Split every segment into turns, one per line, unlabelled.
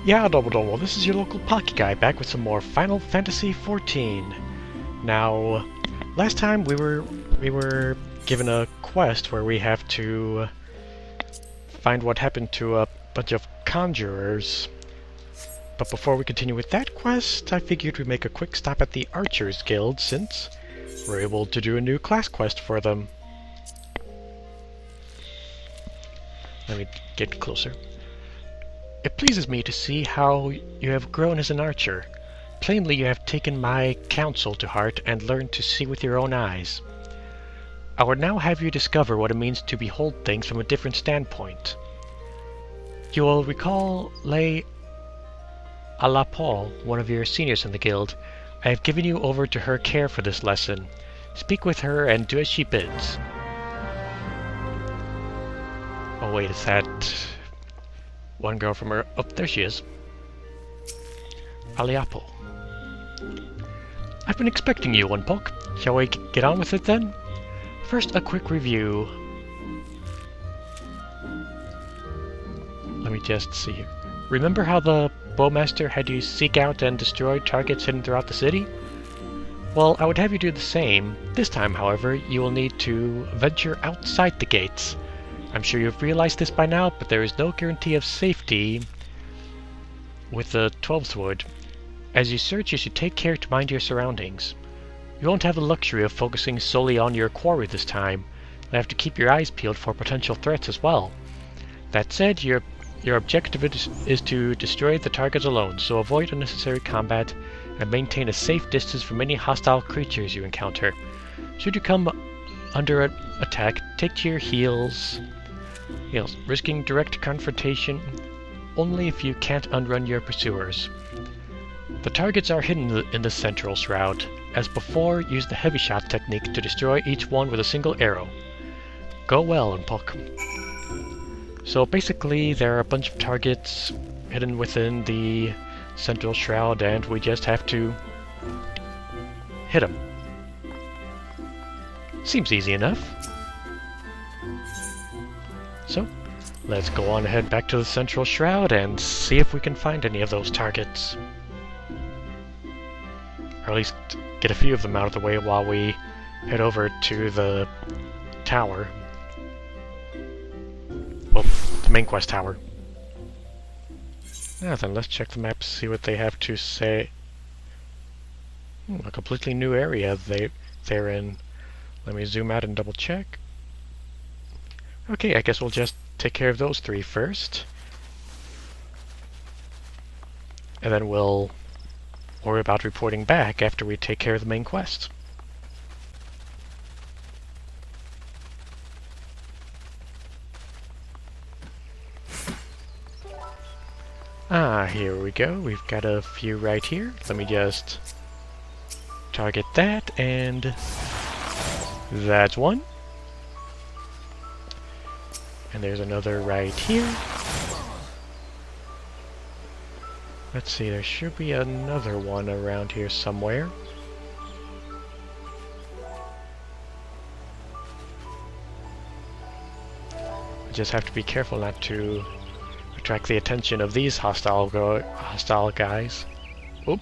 Yeah, double, this is your local PockyGuy back with some more Final Fantasy XIV. Now, last time we were given a quest where we have to find what happened to a bunch of conjurers. But before we continue with that quest, I figured we'd make a quick stop at the Archers Guild since we're able to do a new class quest for them. Let me get closer. It pleases me to see how you have grown as an archer. Plainly you have taken my counsel to heart and learned to see with your own eyes. I would now have you discover what it means to behold things from a different standpoint. You will recall Lay Alapol, one of your seniors in the guild. I have given you over to her care for this lesson. Speak with her and do as she bids. Oh wait, is that one girl from her? Oh, there she is. Aliapo. I've been expecting you, One Poke. Shall we get on with it then? First, a quick review. Let me just see here. Remember how the Bowmaster had you seek out and destroy targets hidden throughout the city? Well, I would have you do the same. This time, however, you will need to venture outside the gates. I'm sure you've realized this by now, but there is no guarantee of safety with the 12th Wood. As you search, you should take care to mind your surroundings. You won't have the luxury of focusing solely on your quarry this time. You'll have to keep your eyes peeled for potential threats as well. That said, your objective is to destroy the targets alone, so avoid unnecessary combat and maintain a safe distance from any hostile creatures you encounter. Should you come under attack, take to your heels, risking direct confrontation only if you can't outrun your pursuers. The targets are hidden in the central shroud. As before, use the heavy shot technique to destroy each one with a single arrow. Go well, Puck. So basically, there are a bunch of targets hidden within the central shroud, and we just have to hit them. Seems easy enough. So, let's go on ahead back to the central shroud and see if we can find any of those targets. Or at least get a few of them out of the way while we head over to the tower. Well, the main quest tower. Now then, let's check the map to see what they have to say. A completely new area they're in. Let me zoom out and double check. Okay, I guess we'll just take care of those three first. And then we'll worry about reporting back after we take care of the main quest. Ah, here we go. We've got a few right here. Let me just target that, and that's one. And there's another right here. Let's see, there should be another one around here somewhere. I just have to be careful not to attract the attention of these hostile guys. Oop.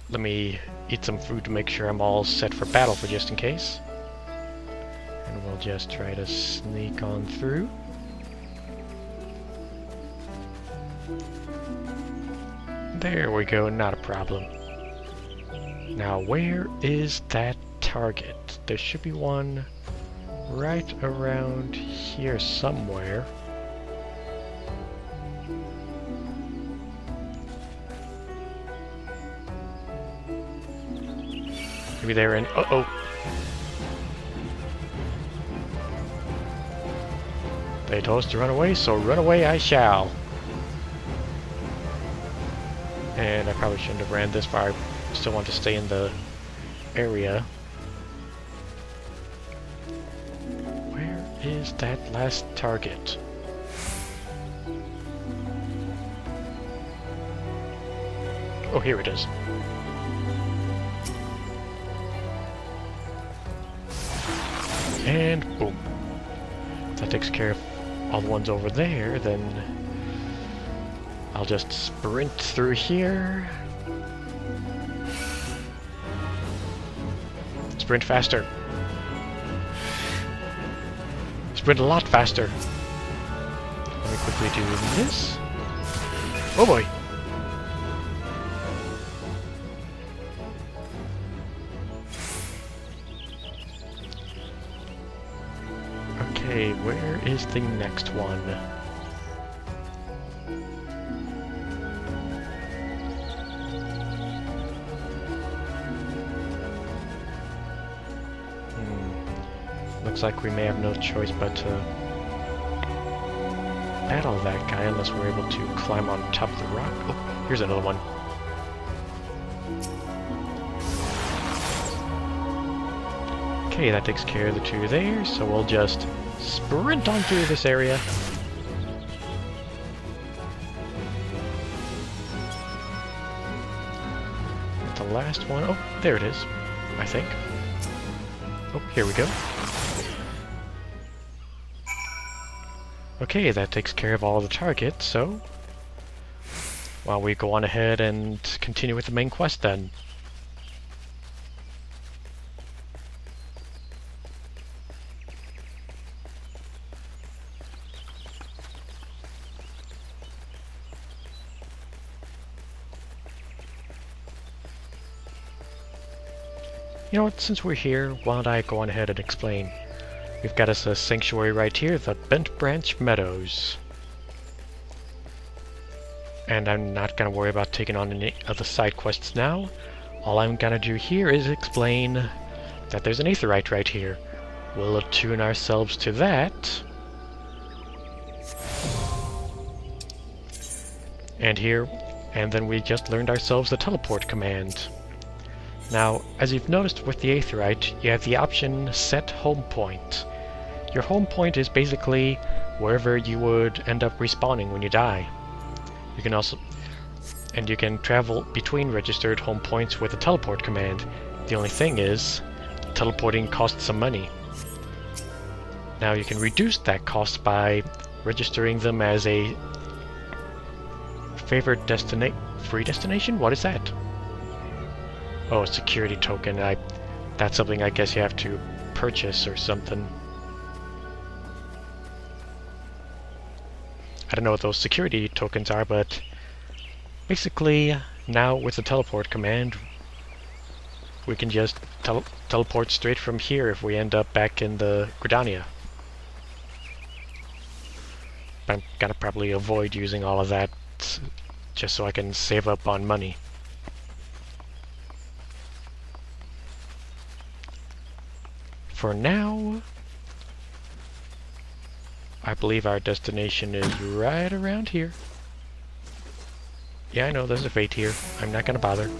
Let me eat some food to make sure I'm all set for battle for just in case. And we'll just try to sneak on through. There we go, not a problem. Now where is that target? There should be one right around here somewhere. Maybe they're in... Uh-oh! They told us to run away, so run away I shall. And I probably shouldn't have ran this far. I still want to stay in the area. Where is that last target? Oh, here it is. And boom. That takes care of all the ones over there, then I'll just sprint through here. Sprint faster. Sprint a lot faster. Let me quickly do this. Oh boy! Okay, where is the next one? Looks like we may have no choice but to battle that guy unless we're able to climb on top of the rock. Oh, here's another one. Okay, that takes care of the two there, so we'll just sprint on through this area. The last one, oh, there it is, I think. Oh, here we go. Okay, that takes care of all the targets, so while we go on ahead and continue with the main quest then. You know what, since we're here, why don't I go on ahead and explain. We've got us a sanctuary right here, the Bent Branch Meadows. And I'm not going to worry about taking on any of the side quests now. All I'm going to do here is explain that there's an aetheryte right here. We'll attune ourselves to that. And here, and then we just learned ourselves the teleport command. Now, as you've noticed with the aetheryte, you have the option Set Home Point. Your home point is basically wherever you would end up respawning when you die. You can also, and you can travel between registered home points with a teleport command. The only thing is, teleporting costs some money. Now you can reduce that cost by registering them as a favored free destination? What is that? Oh, a security token. That's something I guess you have to purchase or something. I don't know what those security tokens are, but basically now with the teleport command we can just teleport straight from here if we end up back in the Gridania. I'm gonna probably avoid using all of that just so I can save up on money. For now, I believe our destination is right around here. Yeah, I know there's a fate here. I'm not gonna bother.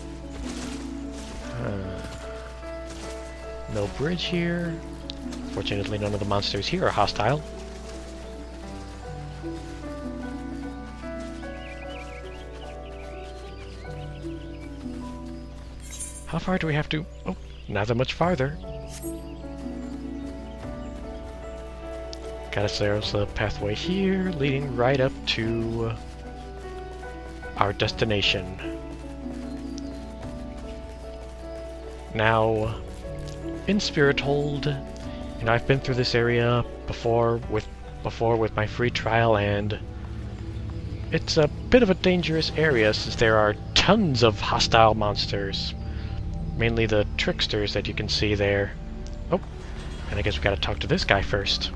No bridge here. Fortunately, none of the monsters here are hostile. How far do we have to? Oh, not that much farther. Got us there's a pathway here, leading right up to our destination. Now, in Spirithold, I've been through this area before with my free trial, and it's a bit of a dangerous area since there are tons of hostile monsters. Mainly the tricksters that you can see there. Oh, and I guess we gotta talk to this guy first.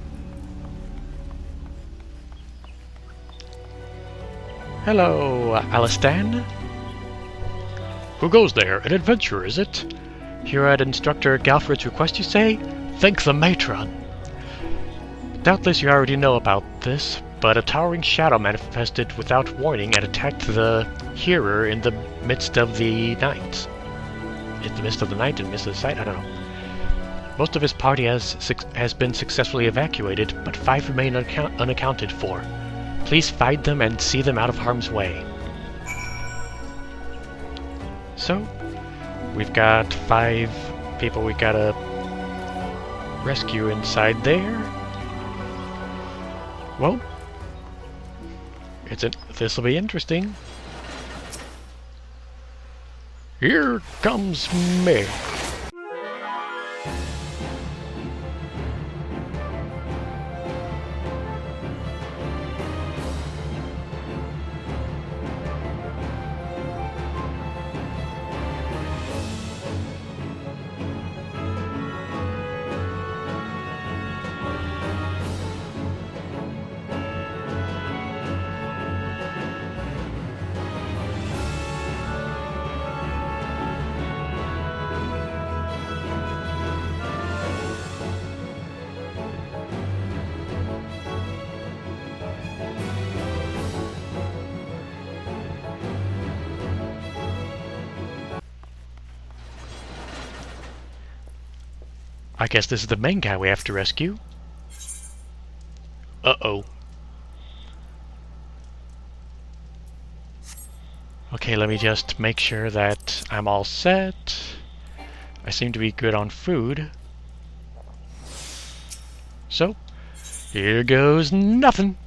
Hello, Alistan.
Who goes there? An adventurer, is it?
Here at Instructor Galfred's request, you say?
Thank the matron.
Doubtless you already know about this, but a towering shadow manifested without warning and attacked the hearer in the midst of the night. In the midst of the night, in the midst of the sight, I don't know. Most of his party has been successfully evacuated, but 5 remain unaccounted for. Please find them and see them out of harm's way. So, we've got 5 people we gotta rescue inside there. Well, this'll be interesting.
Here comes me.
I guess this is the main guy we have to rescue. Uh-oh. Okay, let me just make sure that I'm all set. I seem to be good on food. So, here goes nothing.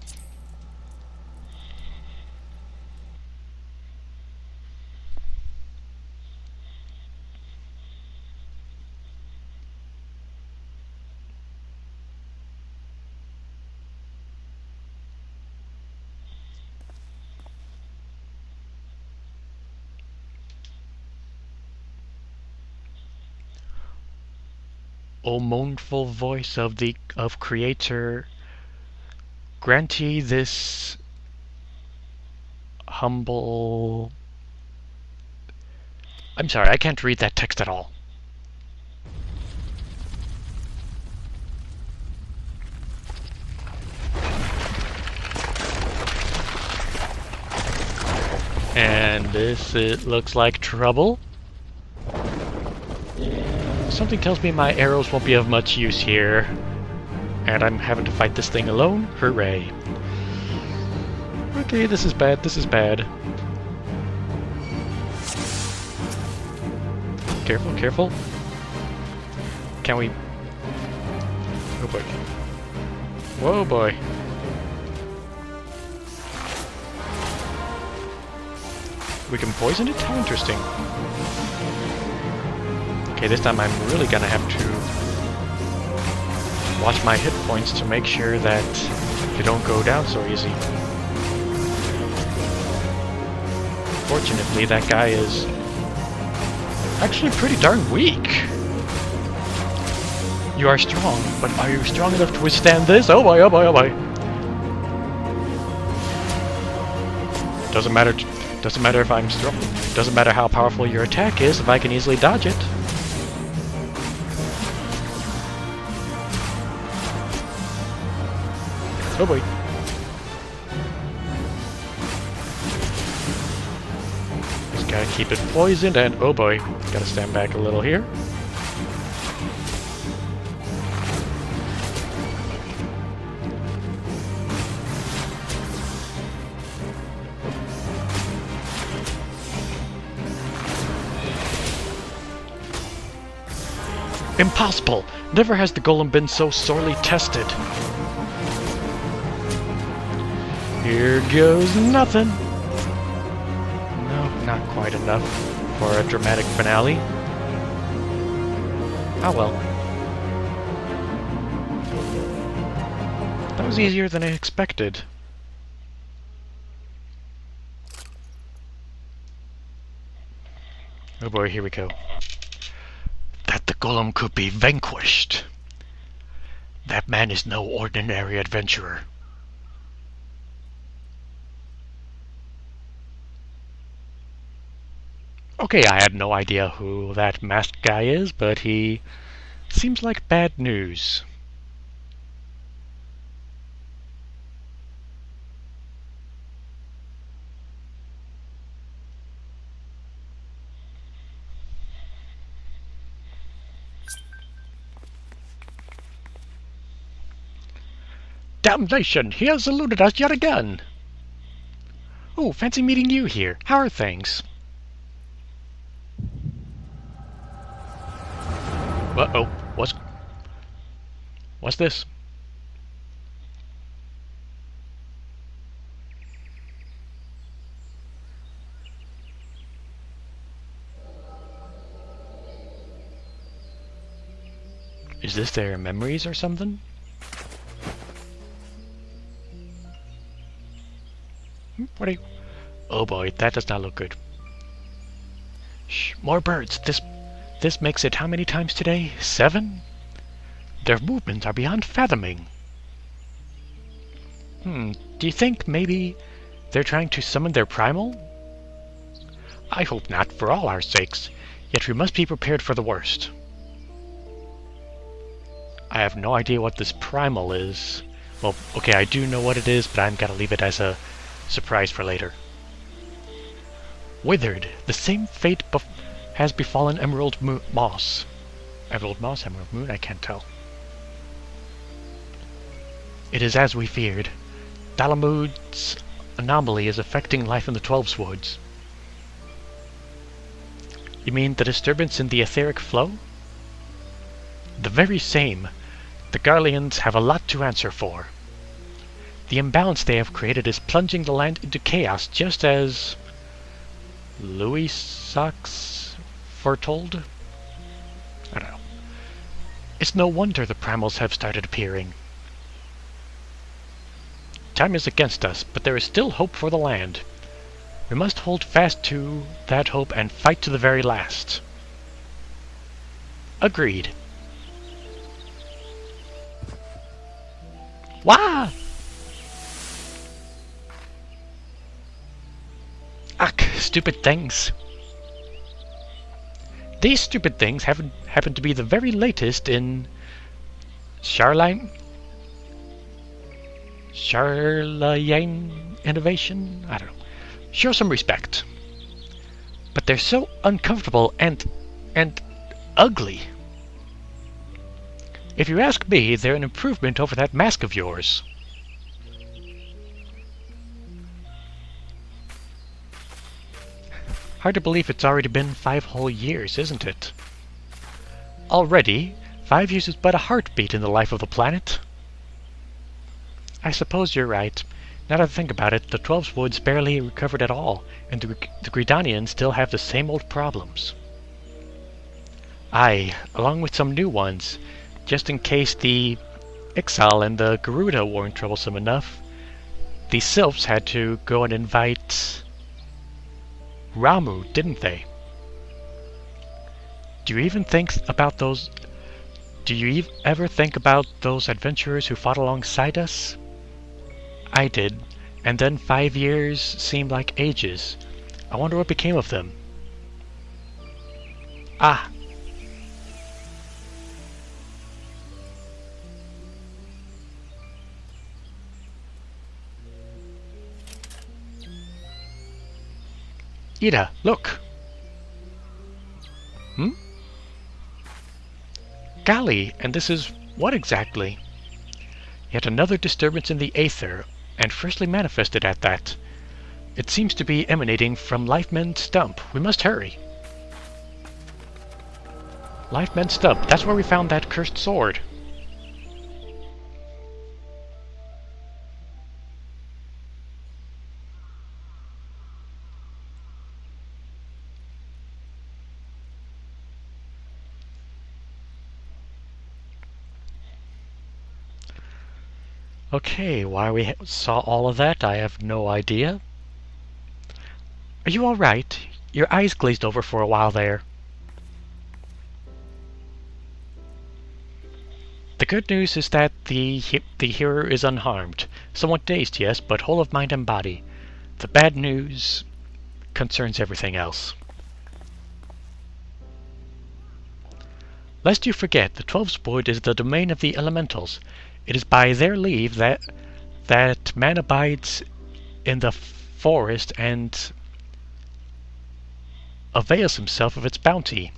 O mournful voice of Creator, grant ye this humble... I'm sorry, I can't read that text at all. And this, it looks like trouble. Something tells me my arrows won't be of much use here. And I'm having to fight this thing alone? Hooray. Okay, this is bad, this is bad. Careful, careful. Can we... Oh boy. Whoa boy. We can poison it? How interesting. Okay, this time I'm really gonna have to watch my hit points to make sure that they don't go down so easy. Fortunately, that guy is actually pretty darn weak. You are strong, but are you strong enough to withstand this? Oh boy, oh boy, oh boy. Doesn't matter if I'm strong. Doesn't matter how powerful your attack is if I can easily dodge it. Oh boy. Just gotta keep it poisoned and oh boy, gotta stand back a little here. Impossible! Never has the golem been so sorely tested. Here goes nothing. No, not quite enough for a dramatic finale. Ah well. That was easier than I expected. Oh boy, here we go. That the golem could be vanquished. That man is no ordinary adventurer. Okay, I have no idea who that masked guy is, but he seems like bad news. Damnation! He has eluded us yet again! Oh, fancy meeting you here. How are things? Uh-oh. What's this? Is this their memories or something? What are you... Oh boy, that does not look good. Shh, more birds. This makes it how many times today? 7? Their movements are beyond fathoming. Do you think maybe they're trying to summon their primal? I hope not, for all our sakes. Yet we must be prepared for the worst. I have no idea what this primal is. Well, okay, I do know what it is, but I'm gonna leave it as a surprise for later. Withered, the same fate has befallen Emerald Moss. Emerald Moss, Emerald Moon, I can't tell. It is as we feared. Dalamud's anomaly is affecting life in the 12's woods. You mean the disturbance in the etheric flow? The very same. The Garleans have a lot to answer for. The imbalance they have created is plunging the land into chaos, just as Louis Sachs foretold? I don't know. It's no wonder the primals have started appearing. Time is against us, but there is still hope for the land. We must hold fast to that hope and fight to the very last. Agreed. Wah! Ach, stupid things. These stupid things happen to be the very latest in Charlene innovation? I don't know. Show some respect. But they're so uncomfortable and ugly. If you ask me, they're an improvement over that mask of yours. Hard to believe it's already been 5 whole years, isn't it? Already? 5 years is but a heartbeat in the life of the planet. I suppose you're right. Now that I think about it, the 12's woods barely recovered at all, and the Gridanians still have the same old problems. Aye, along with some new ones. Just in case the Ixal and the Garuda weren't troublesome enough, the Sylphs had to go and invite Ramu, didn't they? Do you ever think about those adventurers who fought alongside us? I did, and then 5 years seemed like ages. I wonder what became of them. Ah! Ida, look! Golly, and this is what exactly? Yet another disturbance in the aether, and freshly manifested at that. It seems to be emanating from Lifeman Stump. We must hurry. Lifeman Stump, that's where we found that cursed sword. Okay, why we saw all of that, I have no idea. Are you alright? Your eyes glazed over for a while there. The good news is that the hearer is unharmed. Somewhat dazed, yes, but whole of mind and body. The bad news concerns everything else. Lest you forget, the 12's wood is the domain of the elementals. It is by their leave that man abides in the forest and avails himself of its bounty.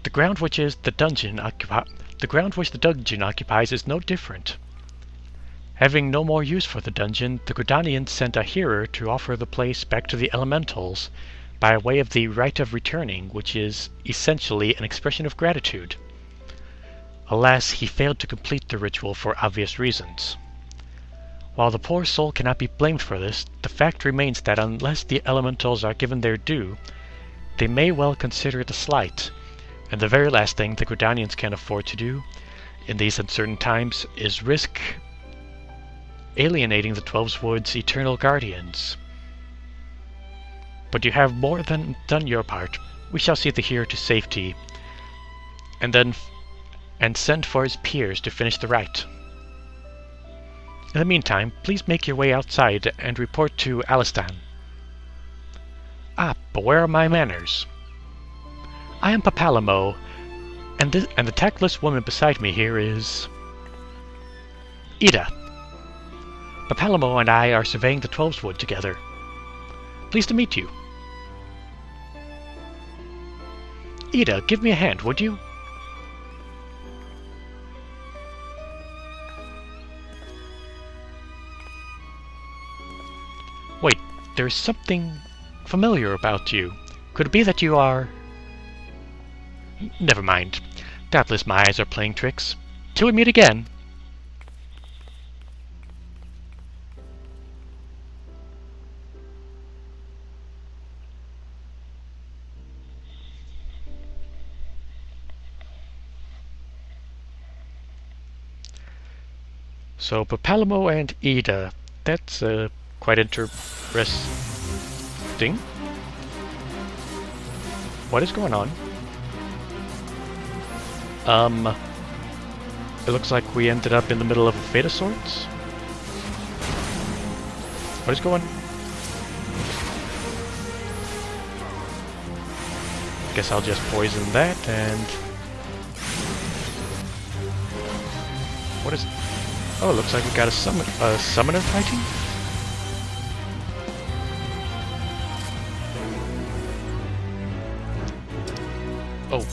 The ground which the dungeon occupies is no different. Having no more use for the dungeon, the Gridanians sent a hearer to offer the place back to the elementals by way of the rite of returning, which is essentially an expression of gratitude. Alas, he failed to complete the ritual for obvious reasons. While the poor soul cannot be blamed for this, the fact remains that unless the elementals are given their due, they may well consider it a slight, And the very last thing the Gridanians can afford to do in these uncertain times is risk alienating the Twelveswood's eternal guardians. But you have more than done your part. We shall see the hero to safety, and send for his peers to finish the rite. In the meantime, please make your way outside and report to Alistan. Ah, but where are my manners? I am Papalamo, and the tactless woman beside me here is Ida. Papalamo and I are surveying the Twelveswood together. Pleased to meet you. Ida, give me a hand, would you? Wait, there's something familiar about you. Could it be that you are... Never mind. Doubtless my eyes are playing tricks. Till we meet again. So, Papalamo and Ida. That's quite interesting. What is going on? It looks like we ended up in the middle of a fate of sorts. What is going on? Guess I'll just poison that and... What is... Oh, it looks like we got a summoner fighting? Oh,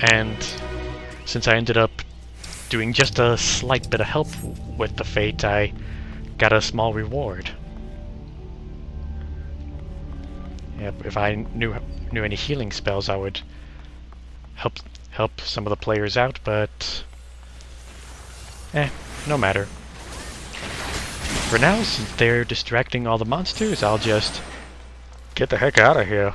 and since I ended up doing just a slight bit of help with the fate, I got a small reward. Yeah, if I knew any healing spells, I would help some of the players out, but no matter. For now, since they're distracting all the monsters, I'll just get the heck out of here.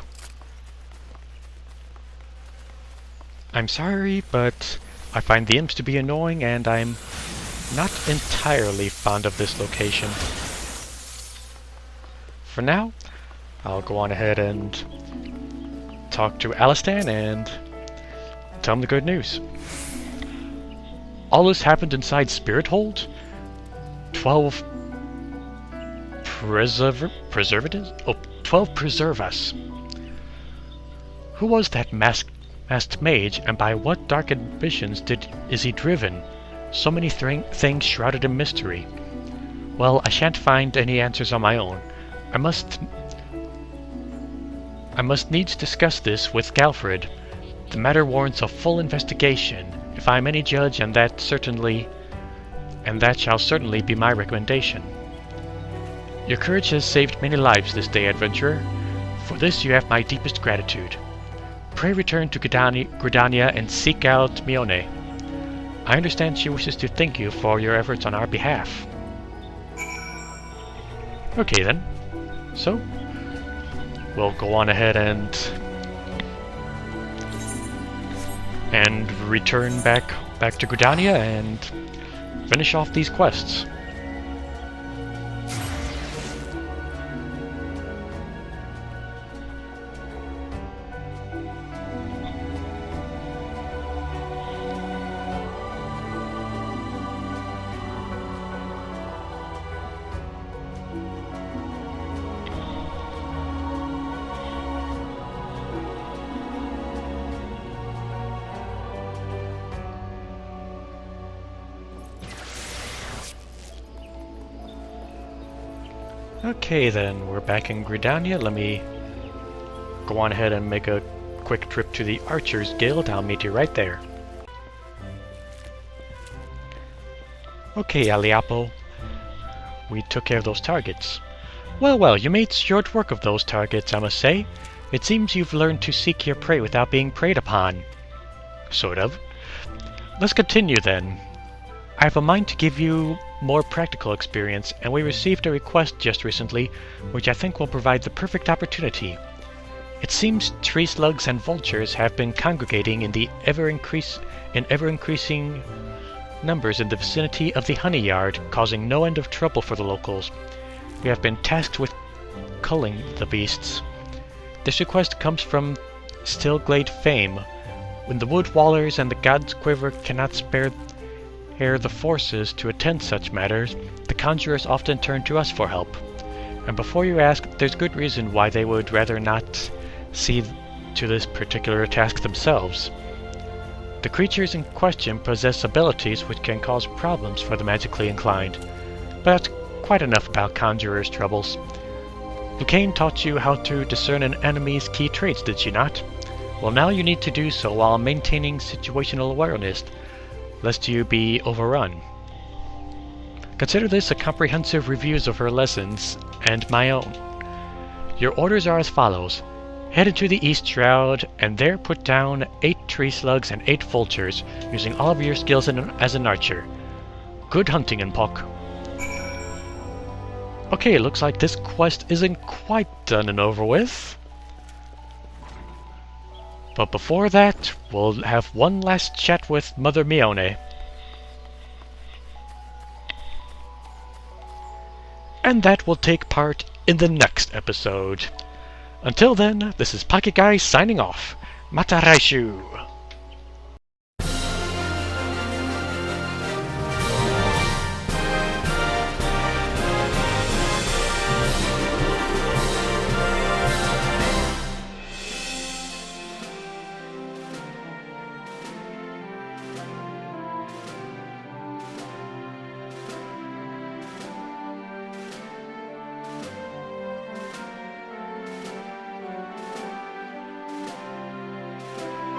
I'm sorry, but I find the imps to be annoying, and I'm not entirely fond of this location. For now, I'll go on ahead and talk to Alistan and tell him the good news. All this happened inside Spirithold? 12 preservatives? Oh, 12 preserve us. Who was that masked mage, and by what dark ambitions is he driven? So many things shrouded in mystery. Well, I shan't find any answers on my own. I must needs discuss this with Galfred. The matter warrants a full investigation, if I am any judge, and that shall certainly be my recommendation. Your courage has saved many lives this day, adventurer. For this you have my deepest gratitude. Pray return to Gridania and seek out Mione. I understand she wishes to thank you for your efforts on our behalf. Okay then. So, we'll go on ahead and return back to Gridania and finish off these quests. Okay then, we're back in Gridania. Let me go on ahead and make a quick trip to the Archers Guild. I'll meet you right there. Okay, Aliapo. We took care of those targets. Well, you made short work of those targets, I must say. It seems you've learned to seek your prey without being preyed upon. Sort of. Let's continue then. I have a mind to give you more practical experience, and we received a request just recently, which I think will provide the perfect opportunity. It seems tree slugs and vultures have been congregating in ever-increasing numbers in the vicinity of the honey yard, causing no end of trouble for the locals. We have been tasked with culling the beasts. This request comes from Stillglade fame. When the wood wallers and the god's quiver cannot spare the forces to attend such matters, the conjurers often turn to us for help. And before you ask, there's good reason why they would rather not see to this particular task themselves. The creatures in question possess abilities which can cause problems for the magically inclined. But that's quite enough about conjurers' troubles. Lucane taught you how to discern an enemy's key traits, did she not? Well, now you need to do so while maintaining situational awareness, lest you be overrun. Consider this a comprehensive review of her lessons, and my own. Your orders are as follows. Head into the East Shroud, and there put down 8 tree slugs and 8 vultures, using all of your skills as an archer. Good hunting, Pock. Okay, looks like this quest isn't quite done and over with. But before that, we'll have one last chat with Mother Mione. And that will take part in the next episode. Until then, this is PockyGuy signing off. Mata Raishu!